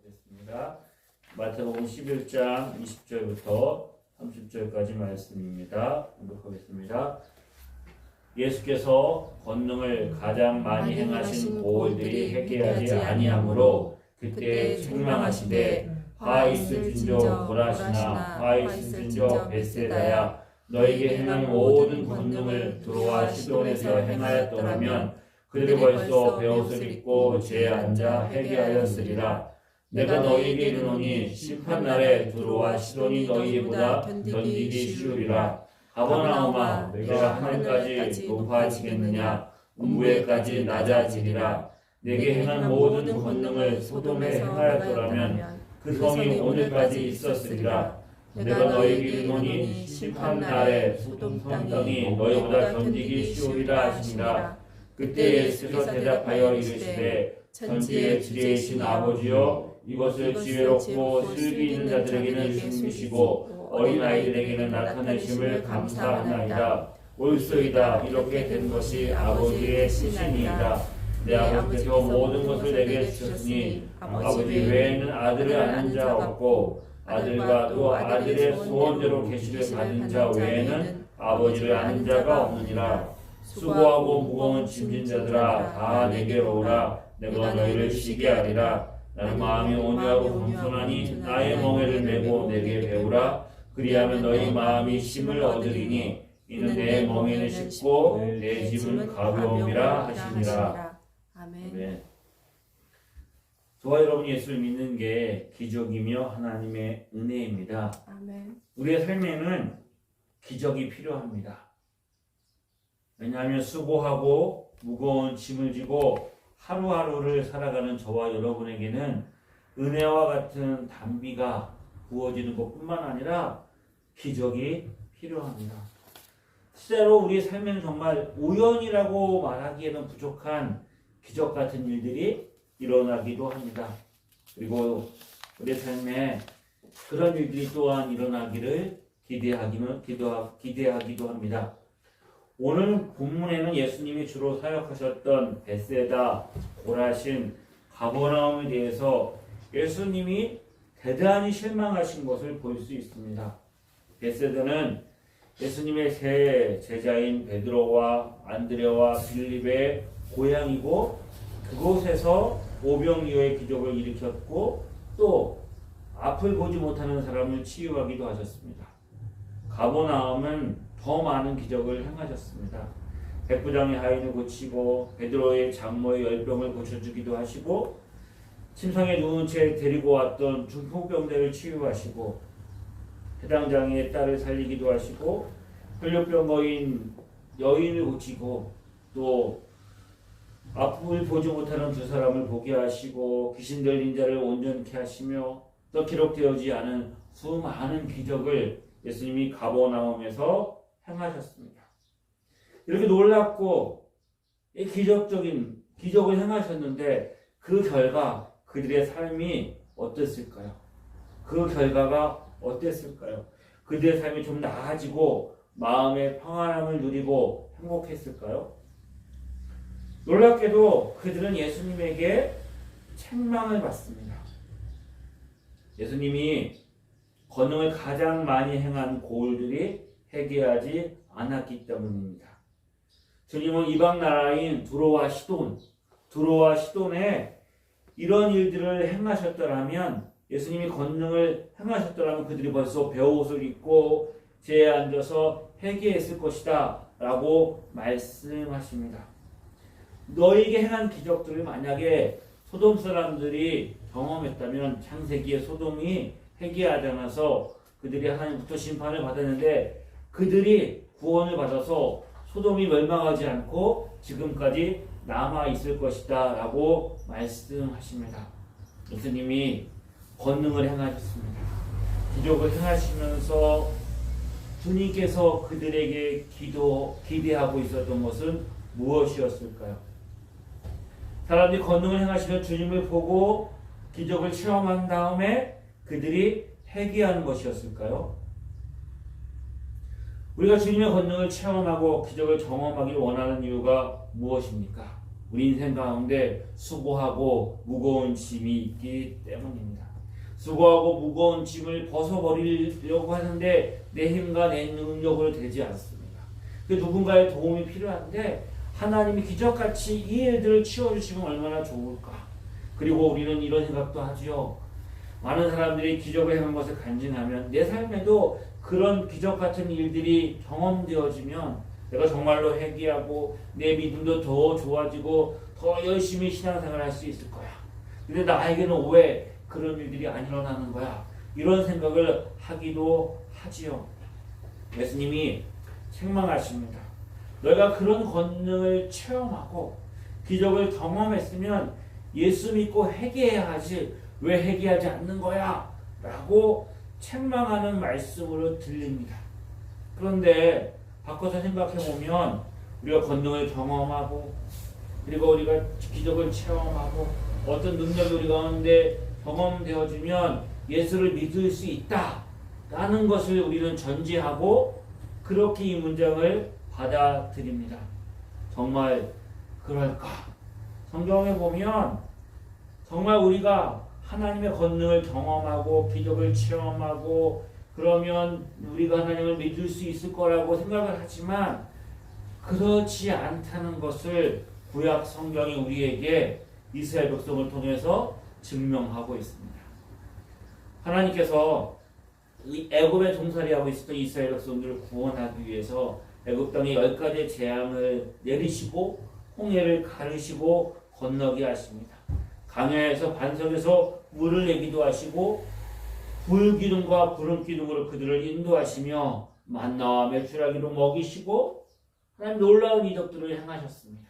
보겠습니다. 마태복음 11장 20절부터 30절까지 말씀입니다. 공독하겠습니다. 예수께서 권능을 가장 많이 행하신 보혈들이 회개하지 아니하므로 그때 책망하시되 화 있을진저 고라시나 화 있을진저 벳세다야 너에게 행한 모든 권능을 두로와 시돈에서 행하였더라면 그들이 벌써 베옷을 입고 죄에 앉아 회개하였으리라. 내가 너희에게 이르노니 심판날에 두로와 시돈이 너희보다 견디기 쉬우리라. 가버나움아 내가 하늘까지 높아지겠느냐 음부에까지 낮아지리라. 내게 행한 모든 권능을 소돔에 행하였더라면 그 성이 오늘까지 있었으리라. 내가 너희에게 이르노니 심판날에 소돔 성당이 너희보다 견디기 쉬우리라 하시니라. 그때 예수께서 대답하여 이르시되 천지의 지혜이신 아버지여 이것을 지혜롭고 슬기 있는 자들에게는 숨기시고 어린아이들에게는 나타내심을 감사하나이다. 옳소이다. 이렇게 된 것이 아버지의 뜻이니이다. 내 아버지께서 모든 것을 내게 주셨으니 아버지 외에는 아들을 아는 자 없고 아들과 또 아들의 소원대로 계시를 받은 자 외에는 아버지를 아는 자가 없느니라. 수고하고 무거운 짐진 자들아 다 내게로 오라. 내가 너희를 쉬게 하리라. 나는 마음이 온유하고 겸손하니 나의 멍에를 메고 내게 배우라. 그리하면 너희 마음이 힘을 얻으리니 이는 내 멍에는 쉽고 내 짐은 가벼움이라 하시니라. 아멘. 저와 여러분이 예수를 믿는 게 기적이며 하나님의 은혜입니다. 아멘. 우리의 삶에는 기적이 필요합니다. 왜냐하면 수고하고 무거운 짐을 지고 하루하루를 살아가는 저와 여러분에게는 은혜와 같은 단비가 부어지는 것뿐만 아니라 기적이 필요합니다. 실제로 우리 삶에는 정말 우연이라고 말하기에는 부족한 기적 같은 일들이 일어나기도 합니다. 그리고 우리 삶에 그런 일들이 또한 일어나기를 기대하기도 합니다. 오늘 본문에는 예수님이 주로 사역하셨던 벳세다, 고라신, 가버나움에 대해서 예수님이 대단히 실망하신 것을 볼 수 있습니다. 벳세다는 예수님의 세 제자인 베드로와 안드레와 빌립의 고향이고 그곳에서 오병이어의 기적을 일으켰고 또 앞을 보지 못하는 사람을 치유하기도 하셨습니다. 가버나움은 더 많은 기적을 행하셨습니다. 백부장의 하인을 고치고 베드로의 장모의 열병을 고쳐주기도 하시고 침상에 누운 채 데리고 왔던 중풍병자를 치유하시고 해당장의 딸을 살리기도 하시고 혈류병 거인 여인을 고치고 또 앞을 보지 못하는 두 사람을 보게 하시고 귀신 들린 자를 온전케 하시며 또 기록되어지지 않은 수많은 기적을 예수님이 가버나움에서 행하셨습니다. 이렇게 놀랍고 기적적인 기적을 행하셨는데 그 결과 그들의 삶이 어땠을까요? 그 결과가 어땠을까요? 그들의 삶이 좀 나아지고 마음의 평안함을 누리고 행복했을까요? 놀랍게도 그들은 예수님에게 책망을 받습니다. 예수님이 권능을 가장 많이 행한 고울들이 회개하지 않았기 때문입니다. 주님은 이방 나라인 두로와 시돈에 이런 일들을 행하셨더라면 예수님이 권능을 행하셨더라면 그들이 벌써 베옷을 입고 죄에 앉아서 회개했을 것이다 라고 말씀하십니다. 너에게 행한 기적들을 만약에 소돔 사람들이 경험했다면 창세기에 소돔이 회개하지 않아서 그들이 하나님부터 심판을 받았는데 그들이 구원을 받아서 소돔이 멸망하지 않고 지금까지 남아 있을 것이다 라고 말씀하십니다. 예수님이 권능을 행하셨습니다. 기적을 행하시면서 주님께서 그들에게 기대하고 있었던 것은 무엇이었을까요? 사람들이 권능을 행하시는 주님을 보고 기적을 체험한 다음에 그들이 회개하는 것이었을까요? 우리가 주님의 권능을 체험하고 기적을 경험하길 원하는 이유가 무엇입니까? 우리 인생 가운데 수고하고 무거운 짐이 있기 때문입니다. 수고하고 무거운 짐을 벗어버리려고 하는데 내 힘과 내 능력으로 되지 않습니다. 그 누군가의 도움이 필요한데 하나님이 기적같이 이 일들을 치워주시면 얼마나 좋을까. 그리고 우리는 이런 생각도 하지요. 많은 사람들이 기적을 행한 것을 간증하면 내 삶에도 그런 기적같은 일들이 경험되어지면 내가 정말로 회개하고 내 믿음도 더 좋아지고 더 열심히 신앙생활을 할 수 있을 거야. 근데 나에게는 왜 그런 일들이 안 일어나는 거야? 이런 생각을 하기도 하지요. 예수님이 책망하십니다. 너희가 그런 권능을 체험하고 기적을 경험했으면 예수 믿고 회개해야 하지 왜 회개하지 않는 거야? 라고 책망하는 말씀으로 들립니다. 그런데 바꿔서 생각해보면 우리가 권능을 경험하고 그리고 우리가 기적을 체험하고 어떤 능력이 우리 가운데 경험되어지면 예수를 믿을 수 있다라는 것을 우리는 전제하고 그렇게 이 문장을 받아들입니다. 정말 그럴까? 성경에 보면 정말 우리가 하나님의 권능을 경험하고 기적을 체험하고 그러면 우리가 하나님을 믿을 수 있을 거라고 생각을 하지만 그렇지 않다는 것을 구약 성경이 우리에게 이스라엘 백성을 통해서 증명하고 있습니다. 하나님께서 애굽에 종살이하고 있었던 이스라엘 백성들을 구원하기 위해서 애굽 땅에 10가지의 재앙을 내리시고 홍해를 가르시고 건너게 하십니다. 강야에서 반석에서 물을 내기도 하시고 불기둥과 구름기둥으로 그들을 인도하시며 만나와 메추라기로 먹이시고 하나님 놀라운 이적들을 행하셨습니다.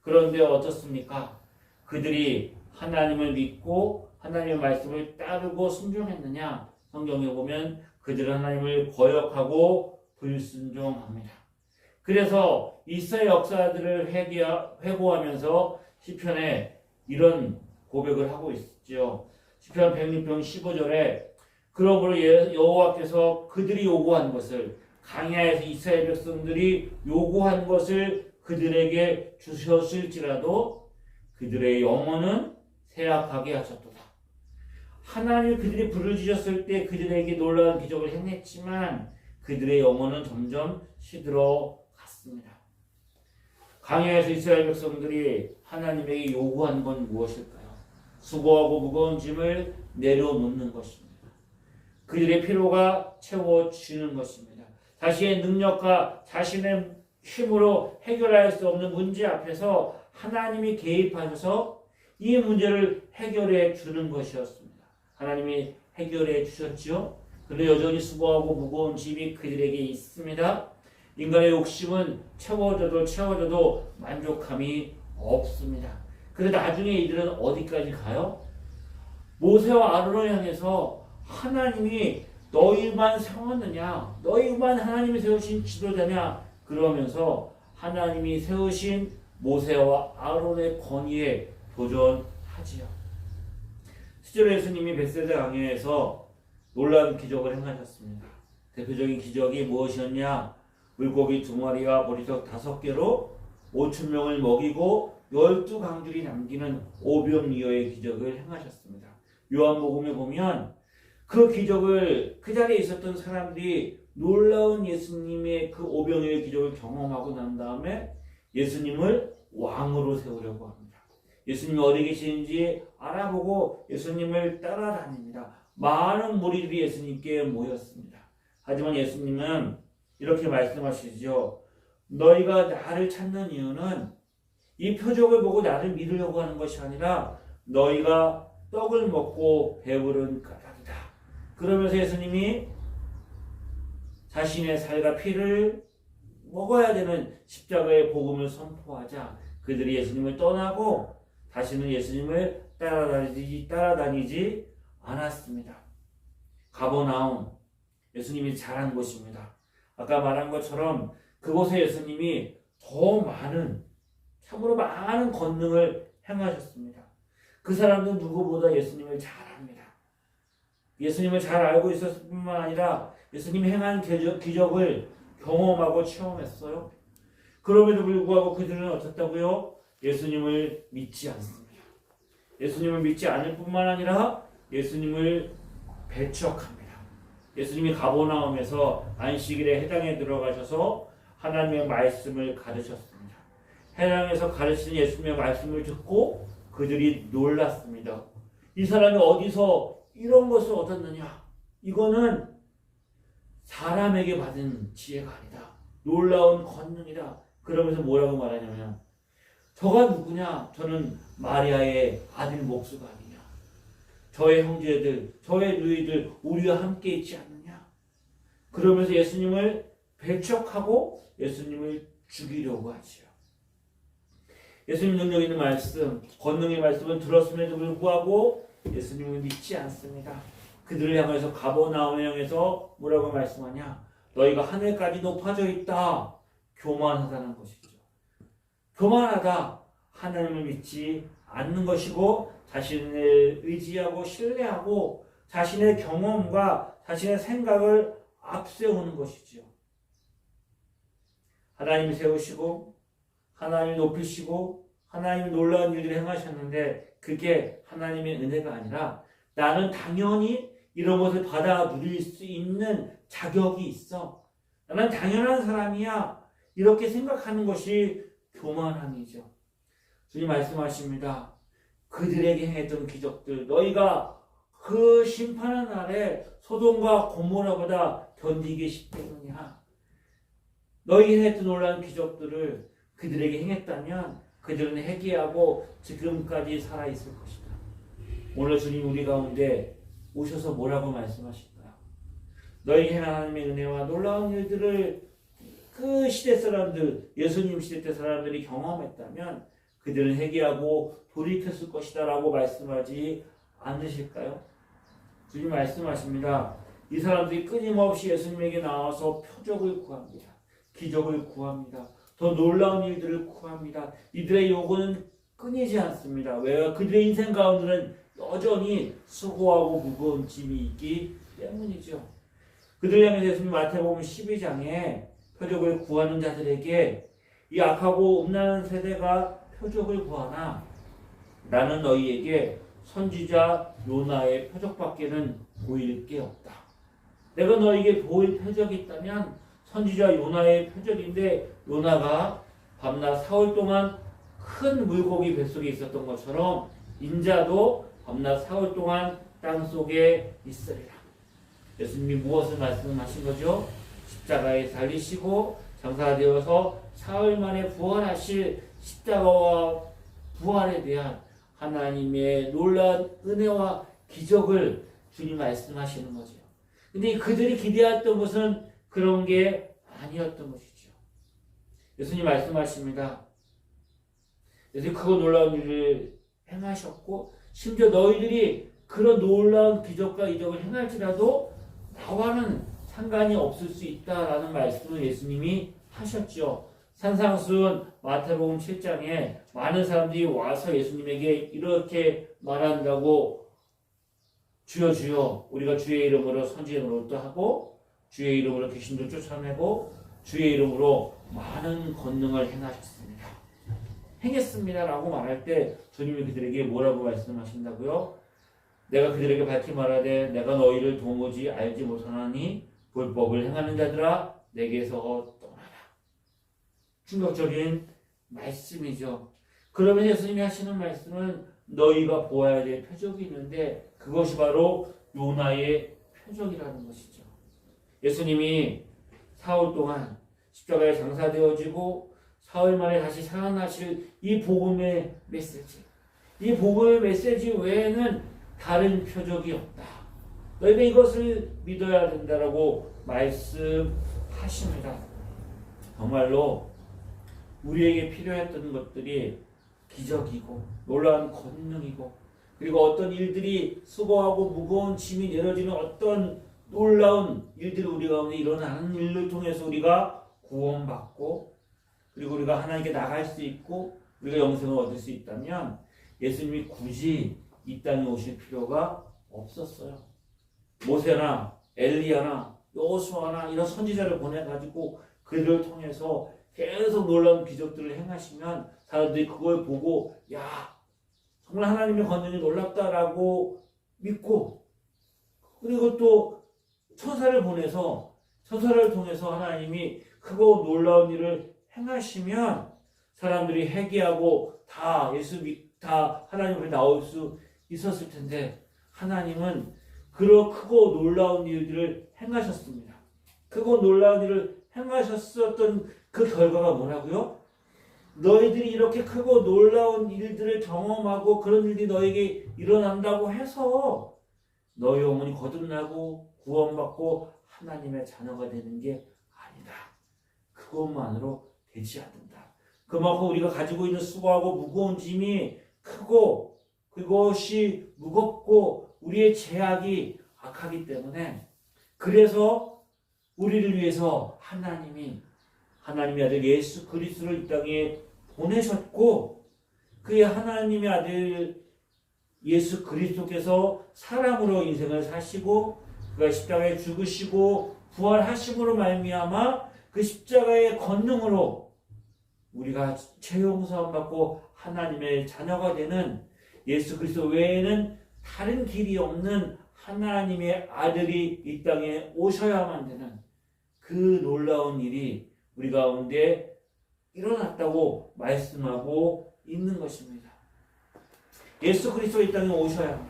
그런데 어떻습니까? 그들이 하나님을 믿고 하나님의 말씀을 따르고 순종했느냐? 성경에 보면 그들은 하나님을 거역하고 불순종합니다. 그래서 이스라엘 역사들을 회고하면서 시편에 이런 고백을 하고 있죠. 시편 106편 15절에 그러므로 여호와께서 그들이 요구한 것을 강야에서 이스라엘 백성들이 요구한 것을 그들에게 주셨을지라도 그들의 영혼은 쇠약하게 하셨도다. 하나님 그들이 부르짖었을 때 그들에게 놀라운 기적을 행했지만 그들의 영혼은 점점 시들어 갔습니다. 강야에서 이스라엘 백성들이 하나님에게 요구한 건 무엇일까요? 수고하고 무거운 짐을 내려놓는 것입니다. 그들의 피로가 채워지는 것입니다. 자신의 능력과 자신의 힘으로 해결할 수 없는 문제 앞에서 하나님이 개입하셔서 이 문제를 해결해 주는 것이었습니다. 하나님이 해결해 주셨지요. 그런데 여전히 수고하고 무거운 짐이 그들에게 있습니다. 인간의 욕심은 채워져도 만족함이 없습니다. 그래서 나중에 이들은 어디까지 가요? 모세와 아론을 향해서 하나님이 너희만 세웠느냐? 너희만 하나님이 세우신 지도자냐? 그러면서 하나님이 세우신 모세와 아론의 권위에 도전하지요. 실제로 예수님이 벳세다 강야에서 놀라운 기적을 행하셨습니다. 대표적인 기적이 무엇이었냐? 물고기 2마리와 보리떡 5개로 5,000명을 먹이고 12강줄이 남기는 오병이어의 기적을 행하셨습니다. 요한복음에 보면 그 기적을 그 자리에 있었던 사람들이 놀라운 예수님의 그 오병이어의 기적을 경험하고 난 다음에 예수님을 왕으로 세우려고 합니다. 예수님이 어디 계시는지 알아보고 예수님을 따라다닙니다. 많은 무리들이 예수님께 모였습니다. 하지만 예수님은 이렇게 말씀하시죠. 너희가 나를 찾는 이유는 이 표적을 보고 나를 믿으려고 하는 것이 아니라 너희가 떡을 먹고 배부른 까닭이다. 그러면서 예수님이 자신의 살과 피를 먹어야 되는 십자가의 복음을 선포하자 그들이 예수님을 떠나고 다시는 예수님을 따라다니지 않았습니다. 가버나움, 예수님이 자란 곳입니다. 아까 말한 것처럼 그곳에 예수님이 더 많은, 참으로 많은 권능을 행하셨습니다. 그 사람들은 누구보다 예수님을 잘 압니다. 예수님을 잘 알고 있었을 뿐만 아니라 예수님이 행한 기적을 경험하고 체험했어요. 그럼에도 불구하고 그들은 어떻다고요? 예수님을 믿지 않습니다. 예수님을 믿지 않을 뿐만 아니라 예수님을 배척합니다. 예수님이 가버나움에서 안식일에 해당에 들어가셔서 하나님의 말씀을 가르쳤습니다. 해당에서 가르치는 예수님의 말씀을 듣고 그들이 놀랐습니다. 이 사람이 어디서 이런 것을 얻었느냐? 이거는 사람에게 받은 지혜가 아니다. 놀라운 권능이다. 그러면서 뭐라고 말하냐면 저가 누구냐? 저는 마리아의 아들 목수가 아니냐. 저의 형제들, 저의 누이들 우리와 함께 있지 않느냐. 그러면서 예수님을 배척하고 예수님을 죽이려고 하지요. 예수님 능력 있는 말씀, 권능의 말씀은 들었음에도 불구하고 예수님을 믿지 않습니다. 그들을 향해서 가버나움을 향해서 뭐라고 말씀하냐? 너희가 하늘까지 높아져 있다. 교만하다는 것이죠. 교만하다. 하나님을 믿지 않는 것이고 자신을 의지하고 신뢰하고 자신의 경험과 자신의 생각을 앞세우는 것이죠. 하나님이 세우시고 하나님이 높이시고 하나님이 놀라운 일들을 행하셨는데 그게 하나님의 은혜가 아니라 나는 당연히 이런 것을 받아 누릴 수 있는 자격이 있어. 나는 당연한 사람이야. 이렇게 생각하는 것이 교만함이죠. 주님 말씀하십니다. 그들에게 행했던 기적들 너희가 그 심판의 날에 소돔과 고모라보다 견디기 쉽겠느냐. 너희가 행했던 놀라운 기적들을 그들에게 행했다면 그들은 회개하고 지금까지 살아있을 것이다. 오늘 주님 우리 가운데 오셔서 뭐라고 말씀하실까요? 너희에게 하나님의 은혜와 놀라운 일들을 그 시대 사람들, 예수님 시대 때 사람들이 경험했다면 그들은 회개하고 돌이켰을 것이다 라고 말씀하지 않으실까요? 주님 말씀하십니다. 이 사람들이 끊임없이 예수님에게 나와서 표적을 구합니다. 기적을 구합니다. 더 놀라운 일들을 구합니다. 이들의 요구는 끊이지 않습니다. 왜? 그들의 인생 가운데는 여전히 수고하고 무거운 짐이 있기 때문이죠. 그들 향해서 예수님 마태복음 12장에 표적을 구하는 자들에게 이 악하고 음란한 세대가 표적을 구하나 나는 너희에게 선지자 요나의 표적밖에는 보일 게 없다. 내가 너희에게 보일 표적이 있다면 선지자 요나의 표적인데 요나가 밤낮 사흘 동안 큰 물고기 뱃속에 있었던 것처럼 인자도 밤낮 사흘 동안 땅속에 있으리라. 예수님이 무엇을 말씀하신 거죠? 십자가에 달리시고 장사되어서 사흘 만에 부활하실 십자가와 부활에 대한 하나님의 놀라운 은혜와 기적을 주님 말씀하시는 거죠. 근데 그들이 기대했던 것은 그런 게 아니었던 것이죠. 예수님 말씀하십니다. 예수님 그거 놀라운 일을 행하셨고 심지어 너희들이 그런 놀라운 기적과 이적을 행할지라도 나와는 상관이 없을 수 있다라는 말씀을 예수님이 하셨죠. 산상수훈 마태복음 7장에 많은 사람들이 와서 예수님에게 이렇게 말한다고 주여 주여 우리가 주의 이름으로 선지자 노릇도 하고 주의 이름으로 귀신도 쫓아내고 주의 이름으로 많은 권능을 행하셨습니다. 행했습니다라고 말할 때 주님이 그들에게 뭐라고 말씀하신다고요? 내가 그들에게 밝히 말하되 내가 너희를 도무지 알지 못하나니 불법을 행하는 자들아 내게서 떠나라. 충격적인 말씀이죠. 그러면 예수님이 하시는 말씀은 너희가 보아야 될 표적이 있는데 그것이 바로 요나의 표적이라는 것이죠. 예수님이 사흘 동안 십자가에 장사되어지고 사흘 만에 다시 살아나실 이 복음의 메시지, 이 복음의 메시지 외에는 다른 표적이 없다. 너희가 이것을 믿어야 된다라고 말씀하십니다. 정말로 우리에게 필요했던 것들이 기적이고 놀라운 권능이고 그리고 어떤 일들이 수고하고 무거운 짐이 내려지는 어떤 놀라운 일들이 우리 가운데 일어나는 일을 통해서 우리가 구원받고 그리고 우리가 하나님께 나갈 수 있고 우리가 영생을 얻을 수 있다면 예수님이 굳이 이 땅에 오실 필요가 없었어요. 모세나 엘리야나 여호수아나 이런 선지자를 보내가지고 그들을 통해서 계속 놀라운 기적들을 행하시면 사람들이 그걸 보고 야 정말 하나님의 권능이 놀랍다라고 믿고, 그리고 또 천사를 보내서 천사를 통해서 하나님이 크고 놀라운 일을 행하시면 사람들이 회개하고 다 다 하나님 앞에 나올 수 있었을 텐데, 하나님은 그런 크고 놀라운 일들을 행하셨습니다. 크고 놀라운 일을 행하셨었던 그 결과가 뭐라고요? 너희들이 이렇게 크고 놀라운 일들을 경험하고 그런 일이 너에게 일어난다고 해서 너희 영혼이 거듭나고 구원받고 하나님의 자녀가 되는 게 아니다. 그것만으로 되지 않는다. 그만큼 우리가 가지고 있는 수고하고 무거운 짐이 크고 그것이 무겁고 우리의 죄악이 악하기 때문에, 그래서 우리를 위해서 하나님의 아들 예수 그리스도를 이 땅에 보내셨고, 그의 하나님의 아들 예수 그리스도께서 사람으로 인생을 사시고 그가 십자가에 죽으시고 부활하심으로 말미암아 그 십자가의 권능으로 우리가 죄 용서함 받고 하나님의 자녀가 되는, 예수 그리스도 외에는 다른 길이 없는 하나님의 아들이 이 땅에 오셔야만 되는 그 놀라운 일이 우리 가운데 일어났다고 말씀하고 있는 것입니다. 예수 그리스도 이 땅에 오셔야만,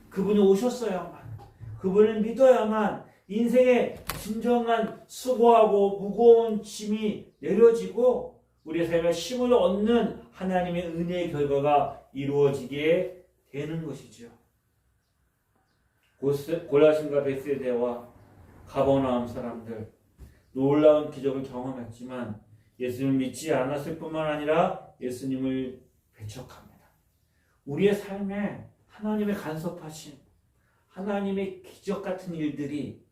그분이 오셨어야만, 그분을 믿어야만 인생의 진정한 수고하고 무거운 짐이 내려지고 우리의 삶에 힘을 얻는 하나님의 은혜의 결과가 이루어지게 되는 것이죠. 고라신과 벳세다와 가버나움 사람들 놀라운 기적을 경험했지만 예수님을 믿지 않았을 뿐만 아니라 예수님을 배척합니다. 우리의 삶에 하나님의 간섭하심, 하나님의 기적 같은 일들이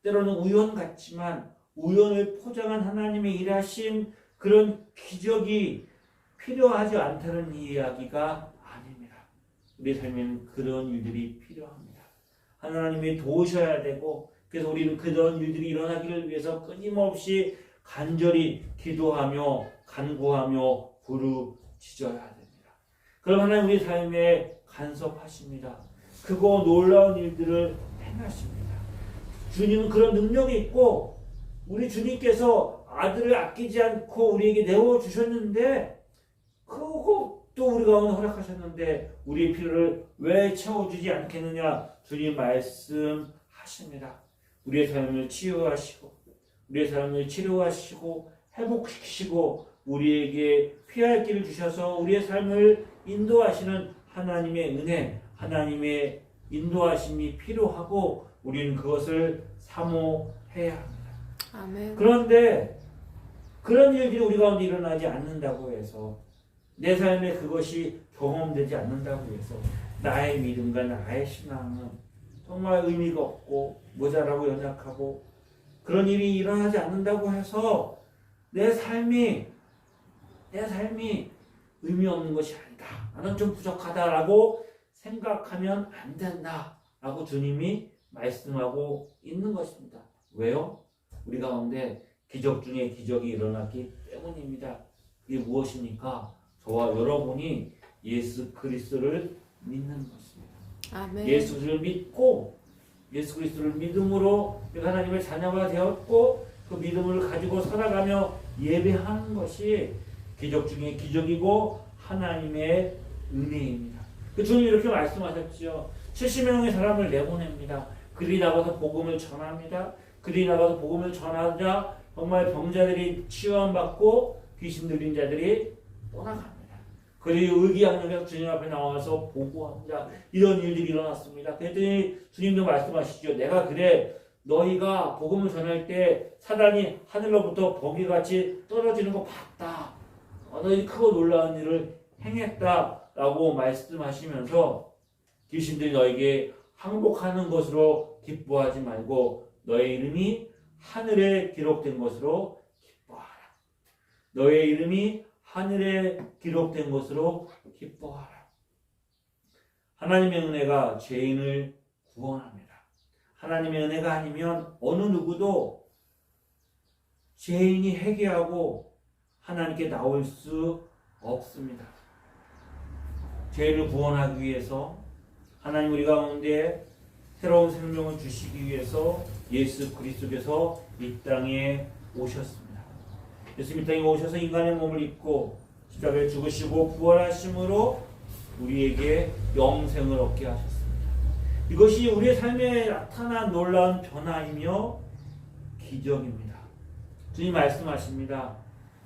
때로는 우연 같지만 우연을 포장한 하나님의 일하심, 그런 기적이 필요하지 않다는 이야기가 아닙니다. 우리 삶에는 그런 일들이 필요합니다. 하나님이 도우셔야 되고, 그래서 우리는 그런 일들이 일어나기를 위해서 끊임없이 간절히 기도하며 간구하며 부르짖어야 됩니다. 그럼 하나님 우리 삶에 간섭하십니다. 크고 놀라운 일들을 행하십니다. 주님은 그런 능력이 있고, 우리 주님께서 아들을 아끼지 않고 우리에게 내어주셨는데, 그것도 우리 가운데 허락하셨는데 우리의 필요를 왜 채워주지 않겠느냐, 주님 말씀하십니다. 우리의 삶을 치유하시고 우리의 삶을 치료하시고 회복시키시고 우리에게 피할 길을 주셔서 우리의 삶을 인도하시는 하나님의 은혜, 하나님의 인도하심이 필요하고 우리는 그것을 사모해야 합니다. 아멘. 그런데 그런 일들이 우리 가운데 일어나지 않는다고 해서, 내 삶에 그것이 경험되지 않는다고 해서 나의 믿음과 나의 신앙은 정말 의미가 없고 모자라고 연약하고, 그런 일이 일어나지 않는다고 해서 내 삶이 의미 없는 것이 아니다, 나는 좀 부족하다라고 생각하면 안 된다라고 주님이 말씀하고 있는 것입니다. 왜요? 우리 가운데 기적 중에 기적이 일어났기 때문입니다. 이게 무엇입니까? 저와 여러분이 예수 그리스도를 믿는 것입니다. 아멘. 예수를 믿고 예수 그리스도를 믿음으로 하나님의 자녀가 되었고 그 믿음을 가지고 살아가며 예배하는 것이 기적 중에 기적이고 하나님의 은혜입니다. 그 주님 이렇게 말씀하셨죠. 70명의 사람을 내보냅니다. 그들이 나가서 복음을 전합니다. 그들이 나가서 복음을 전하자 정말 병자들이 치유받고 귀신 들린 자들이 떠나갑니다. 그리고 의기양양해서 주님 앞에 나와서 보고합니다. 이런 일들이 일어났습니다. 그랬더니 주님도 말씀하시죠. 내가 그래 너희가 복음을 전할 때 사단이 하늘로부터 번개같이 떨어지는 거 봤다. 너희 크고 놀라운 일을 행했다라고 말씀하시면서 귀신들이 너에게 항복하는 것으로 기뻐하지 말고 너의 이름이 하늘에 기록된 것으로 기뻐하라. 너의 이름이 하늘에 기록된 것으로 기뻐하라. 하나님의 은혜가 죄인을 구원합니다. 하나님의 은혜가 아니면 어느 누구도 죄인이 회개하고 하나님께 나올 수 없습니다. 죄를 구원하기 위해서 하나님 우리 가운데 새로운 생명을 주시기 위해서 예수 그리스도께서 이 땅에 오셨습니다. 예수님 이 땅에 오셔서 인간의 몸을 입고 십자가에 죽으시고 부활하심으로 우리에게 영생을 얻게 하셨습니다. 이것이 우리의 삶에 나타난 놀라운 변화이며 기적입니다. 주님 말씀하십니다.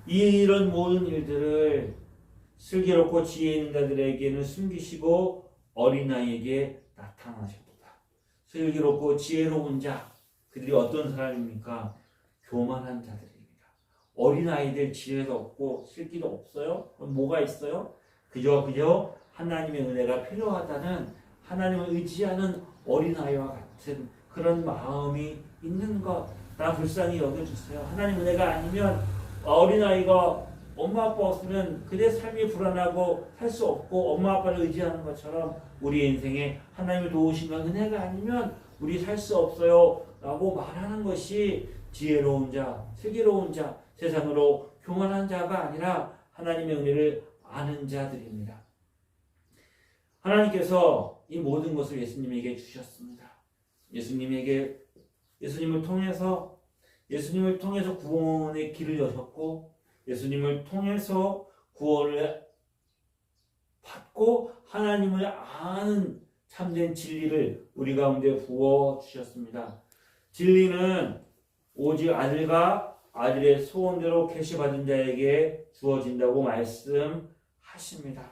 이런 모든 일들을 슬기롭고 지혜 있는 자들에게는 숨기시고 어린아이에게 나타나셨도다. 슬기롭고 지혜로운 자, 그들이 어떤 사람입니까? 교만한 자들입니다. 어린아이들 지혜도 없고 슬기도 없어요? 그럼 뭐가 있어요? 그저 하나님의 은혜가 필요하다는, 하나님을 의지하는 어린아이와 같은 그런 마음이 있는 것, 나 불쌍히 여겨주세요. 하나님 은혜가 아니면 어린아이가 엄마 아빠 없으면 그의 삶이 불안하고 살 수 없고, 엄마 아빠를 의지하는 것처럼 우리 인생에 하나님의 도우심과 은혜가 아니면 우리 살 수 없어요 라고 말하는 것이 지혜로운 자, 슬기로운 자, 세상으로 교만한 자가 아니라 하나님의 은혜를 아는 자들입니다. 하나님께서 이 모든 것을 예수님에게 주셨습니다. 예수님을 통해서 구원의 길을 여셨고, 예수님을 통해서 구원을 받고 하나님을 아는 참된 진리를 우리 가운데 부어 주셨습니다. 진리는 오직 아들과 아들의 소원대로 계시받은 자에게 주어진다고 말씀하십니다.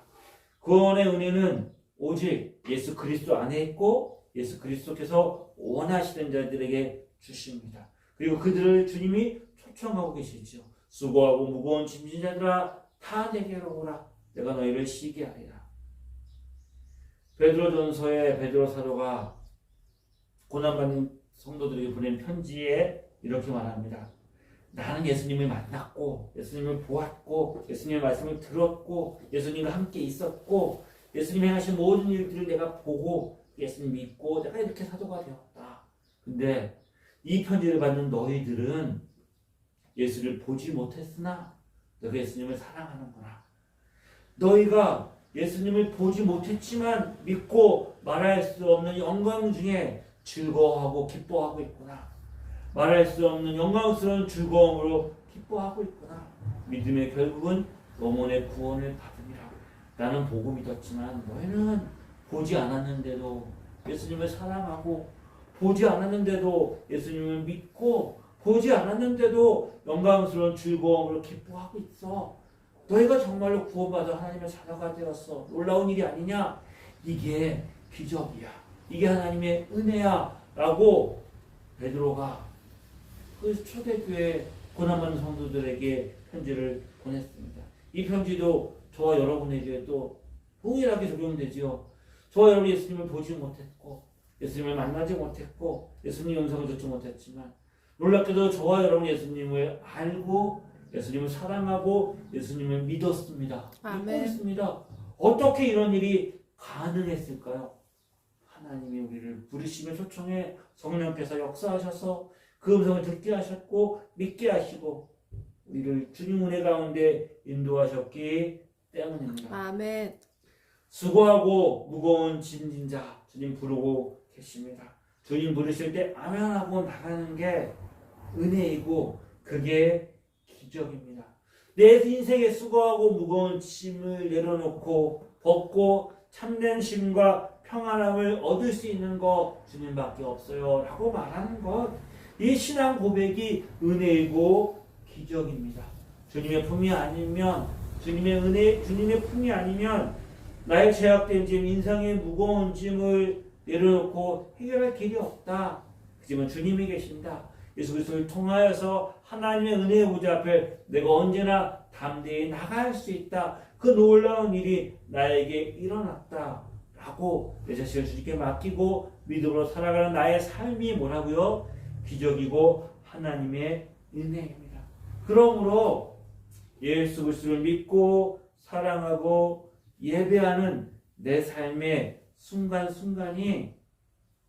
구원의 은혜는 오직 예수 그리스도 안에 있고 예수 그리스도께서 원하시는 자들에게 주십니다. 그리고 그들을 주님이 초청하고 계시죠. 수고하고 무거운 짐진 자들아 다 내게로 오라. 내가 너희를 쉬게 하리라. 베드로전서에 베드로 사도가 고난받는 성도들에게 보낸 편지에 이렇게 말합니다. 나는 예수님을 만났고 예수님을 보았고 예수님의 말씀을 들었고 예수님과 함께 있었고 예수님이 하신 모든 일들을 내가 보고 예수님 믿고 내가 이렇게 사도가 되었다. 근데 이 편지를 받는 너희들은 예수를 보지 못했으나 너가 예수님을 사랑하는구나. 너희가 예수님을 보지 못했지만 믿고 말할 수 없는 영광 중에 즐거워하고 기뻐하고 있구나. 말할 수 없는 영광스러운 즐거움으로 기뻐하고 있구나. 믿음의 결국은 영혼의 구원을 받으리라. 나는 보고 믿었지만 너희는 보지 않았는데도 예수님을 사랑하고 보지 않았는데도 예수님을 믿고 보지 않았는데도 영광스러운 즐거움으로 기뻐하고 있어. 너희가 정말로 구원받아 하나님의 자녀가 되었어. 놀라운 일이 아니냐? 이게 기적이야. 이게 하나님의 은혜야. 라고 베드로가 그 초대교회 고난받는 성도들에게 편지를 보냈습니다. 이 편지도 저와 여러분에게도 동일하게 적용되지요. 저와 여러분이 예수님을 보지 못했고 예수님을 만나지 못했고 예수님 영상을 듣지 못했지만 놀랍게도 저와 여러분 예수님을 알고 예수님을 사랑하고 예수님을 믿었습니다. 믿고 있습니다. 어떻게 이런 일이 가능했을까요? 하나님이 우리를 부르시며 초청해 성령께서 역사하셔서 그 음성을 듣게 하셨고 믿게 하시고 우리를 주님 은혜 가운데 인도하셨기 때문입니다. 아멘. 수고하고 무거운 짐진 자 주님 부르고 계십니다. 주님 부르실 때 아멘하고 나가는 게 은혜이고 그게 기적입니다. 내 인생에 수고하고 무거운 짐을 내려놓고 벗고 참된 쉼과 평안함을 얻을 수 있는 거 주님밖에 없어요 라고 말하는 것, 이 신앙 고백이 은혜이고 기적입니다. 주님의 품이 아니면, 주님의 은혜, 주님의 품이 아니면 나의 죄악된 짐, 인생의 무거운 짐을 내려놓고 해결할 길이 없다. 하지만 주님이 계신다. 예수 그리스도를 통하여서 하나님의 은혜의 보좌 앞에 내가 언제나 담대히 나갈 수 있다. 그 놀라운 일이 나에게 일어났다. 라고 내 자신을 주님께 맡기고 믿음으로 살아가는 나의 삶이 뭐라고요? 기적이고 하나님의 은혜입니다. 그러므로 예수 그리스도를 믿고 사랑하고 예배하는 내 삶의 순간순간이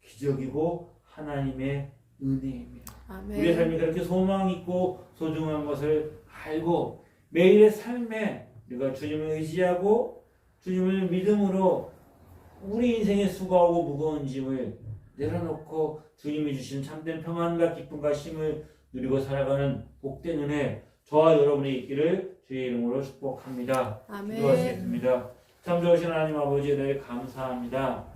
기적이고 하나님의 은혜입니다. 아멘. 우리의 삶이 그렇게 소망 있고 소중한 것을 알고 매일의 삶에 우리가 주님을 의지하고 주님을 믿음으로 우리 인생의 수고하고 무거운 짐을 내려놓고 주님이 주신 참된 평안과 기쁨과 힘을 누리고 살아가는 복된 은혜 저와 여러분이 있기를 주의 이름으로 축복합니다. 아멘. 기도하시겠습니다. 참 좋으신 하나님 아버지 은혜 감사합니다.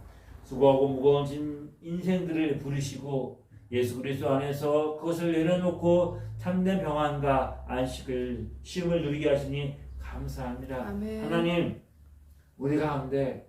수고하고 무거운 짐 인생들을 부르시고 예수 그리스도 안에서 그것을 내려놓고 참된 평안과 안식을 쉼을 누리게 하시니 감사합니다. 아멘. 하나님 우리 가운데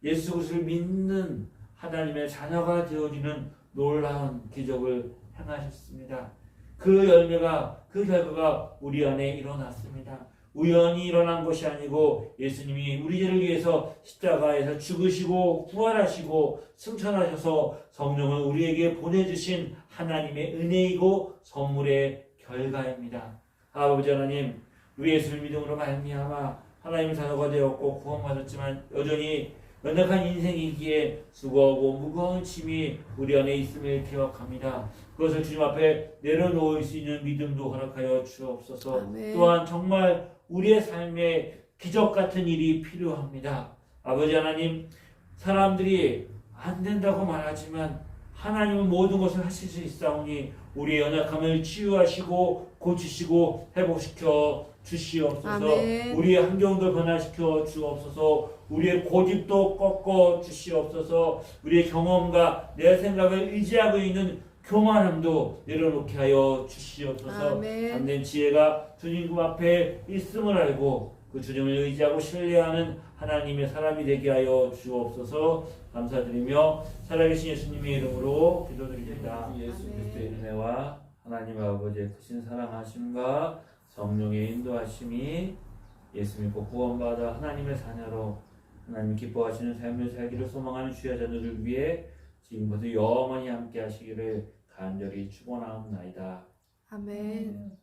예수 그리스도를 믿는 하나님의 자녀가 되어지는 놀라운 기적을 행하셨습니다. 그 열매가 그 결과가 우리 안에 일어났습니다. 우연히 일어난 것이 아니고 예수님이 우리 죄를 위해서 십자가에서 죽으시고 부활하시고 승천하셔서 성령을 우리에게 보내주신 하나님의 은혜이고 선물의 결과입니다. 아버지 하나님 우리 예수를 믿음으로 말미암아 하나님의 자녀가 되었고 구원받았지만 여전히 연약한 인생이기에 수고하고 무거운 짐이 우리 안에 있음을 기억합니다. 그것을 주님 앞에 내려놓을 수 있는 믿음도 허락하여 주옵소서. 아멘. 또한 정말 우리의 삶에 기적 같은 일이 필요합니다. 아버지 하나님 사람들이 안 된다고 말하지만 하나님은 모든 것을 하실 수 있사오니 우리의 연약함을 치유하시고 고치시고 회복시켜 주시옵소서. 아멘. 우리의 환경도 변화시켜 주옵소서. 우리의 고집도 꺾어 주시옵소서. 우리의 경험과 내 생각을 의지하고 있는 교만함도 내려놓게 하여 주시옵소서. 아멘. 참된 지혜가 주님 앞에 있음을 알고 그 주님을 의지하고 신뢰하는 하나님의 사람이 되게 하여 주옵소서. 감사드리며 살아계신 예수님의 이름으로 기도드립니다. 예수 그리스도의 은혜와 하나님 아버지의 크신 사랑하심과 성령의 인도하심이 예수 믿고 구원받아 하나님의 자녀로 하나님 기뻐하시는 삶을 살기를 소망하는 주의 자녀들 위해 지금부터 영원히 함께 하시기를 간절히 축원하옵나이다. 아멘.